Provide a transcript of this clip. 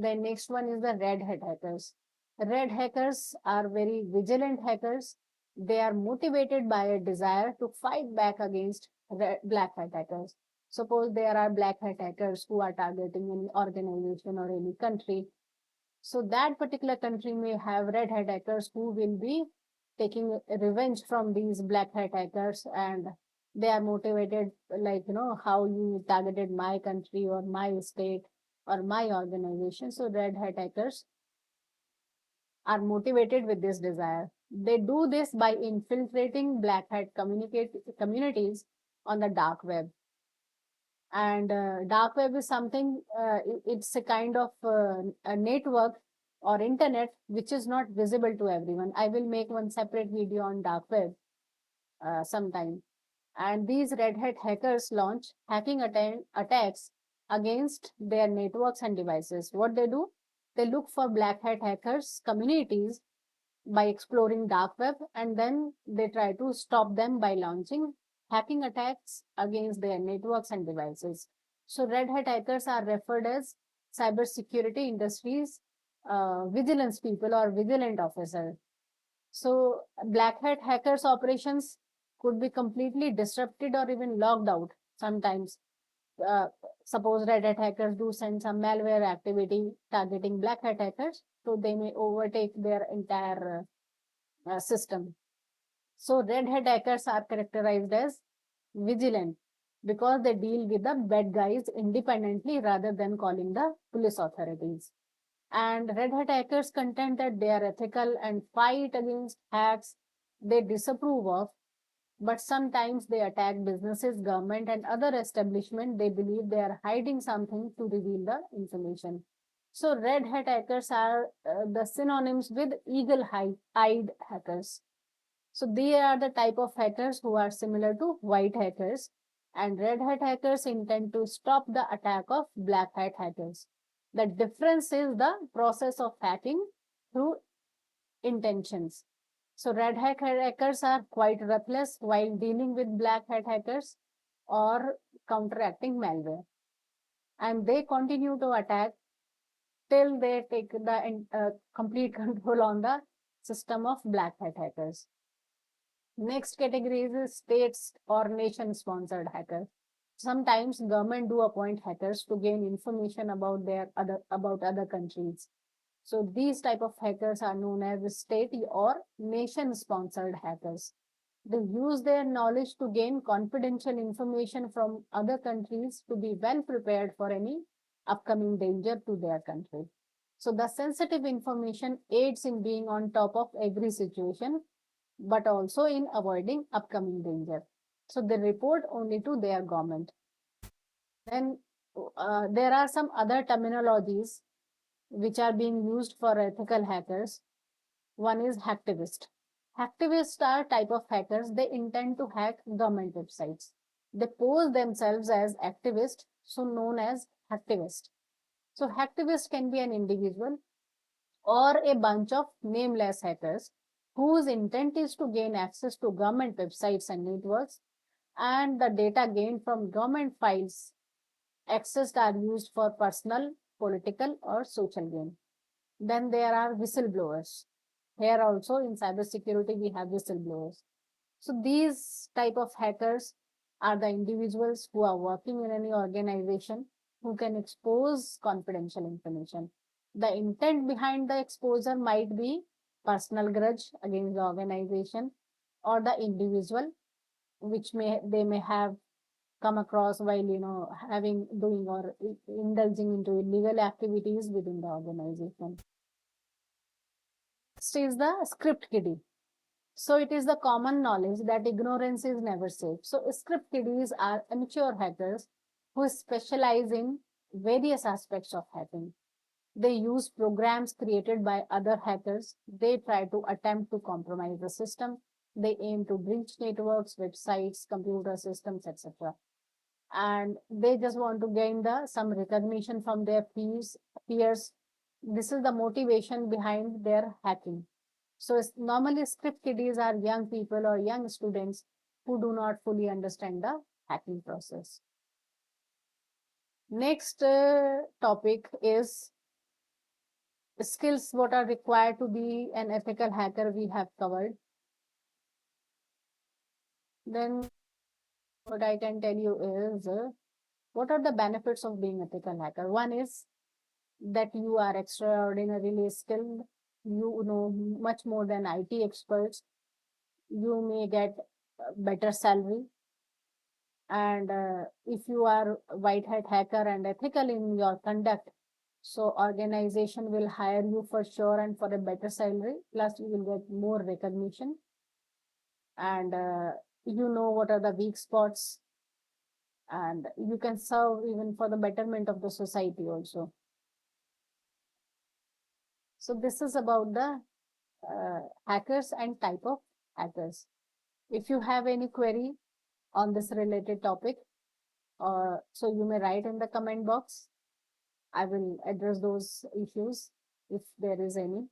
Then next one is the red hat hackers. Red hackers are very vigilant hackers. They are motivated by a desire to fight back against black hat hackers. Suppose there are black hat hackers who are targeting any organization or any country. So that particular country may have red hat hackers who will be taking revenge from these black hat hackers, and they are motivated like, how you targeted my country or my state or my organization. So red hat hackers are motivated with this desire. They do this by infiltrating black hat communities on the dark web. And dark web is something, it's a kind of a network or internet which is not visible to everyone. I will make one separate video on dark web sometime. And these red hat hackers launch hacking attacks against their networks and devices. What they do, they look for black hat hackers communities by exploring dark web, and then they try to stop them by launching hacking attacks against their networks and devices. So red hat hackers are referred as cybersecurity industries vigilance people or vigilant officer. So black hat hackers operations could be completely disrupted or even logged out sometimes. uh, Suppose red hat hackers do send some malware activity targeting black hat hackers, so they may overtake their entire system. So red hat hackers are characterized as vigilant because they deal with the bad guys independently rather than calling the police authorities. And red hat hackers contend that they are ethical and fight against hacks they disapprove of, but sometimes they attack businesses, government, and other establishment they believe they are hiding something to reveal the information. So red hat hackers are the synonyms with eagle-eyed hackers. So they are the type of hackers who are similar to white hackers, and red hat hackers intend to stop the attack of black hat hackers. The difference is the process of hacking through intentions. So red hat hackers are quite ruthless while dealing with black hat hackers or counteracting malware, and they continue to attack till they take the complete control on the system of black hat hackers. Next category is states or nation sponsored hackers. Sometimes government do appoint hackers to gain information about other countries. So these type of hackers are known as state or nation sponsored hackers. They use their knowledge to gain confidential information from other countries to be well prepared for any upcoming danger to their country. So the sensitive information aids in being on top of every situation, but also in avoiding upcoming danger. So they report only to their government. Then there are some other terminologies which are being used for ethical hackers. One is hacktivist. Hacktivists are type of hackers. They intend to hack government websites. They pose themselves as activists, so known as hacktivist. So hacktivist can be an individual or a bunch of nameless hackers whose intent is to gain access to government websites and networks, and the data gained from government files accessed are used for personal, political, or social gain. Then there are whistleblowers. Here also in cybersecurity we have whistleblowers. So these type of hackers are the individuals who are working in any organization who can expose confidential information. The intent behind the exposure might be personal grudge against the organization or the individual, which they may have come across while having doing or indulging into illegal activities within the organization. Next is the script kiddie. So it is the common knowledge that ignorance is never safe. So script kiddies are amateur hackers who specialize in various aspects of hacking. They use programs created by other hackers. They try to attempt to compromise the system. They aim to breach networks, websites, computer systems, etc. And they just want to gain the some recognition from their peers. This is the motivation behind their hacking. So normally script kiddies are young people or young students who do not fully understand the hacking process. Next topic is skills what are required to be an ethical hacker we have covered. Then what I can tell you is what are the benefits of being ethical hacker. One is that you are extraordinarily skilled, you know much more than IT experts, you may get better salary, and if you are white hat hacker and ethical in your conduct, so organization will hire you for sure and for a better salary, plus you will get more recognition, and you know what are the weak spots, and you can serve even for the betterment of the society also. So this is about the hackers and type of hackers. If you have any query on this related topic, so you may write in the comment box. I will address those issues if there is any.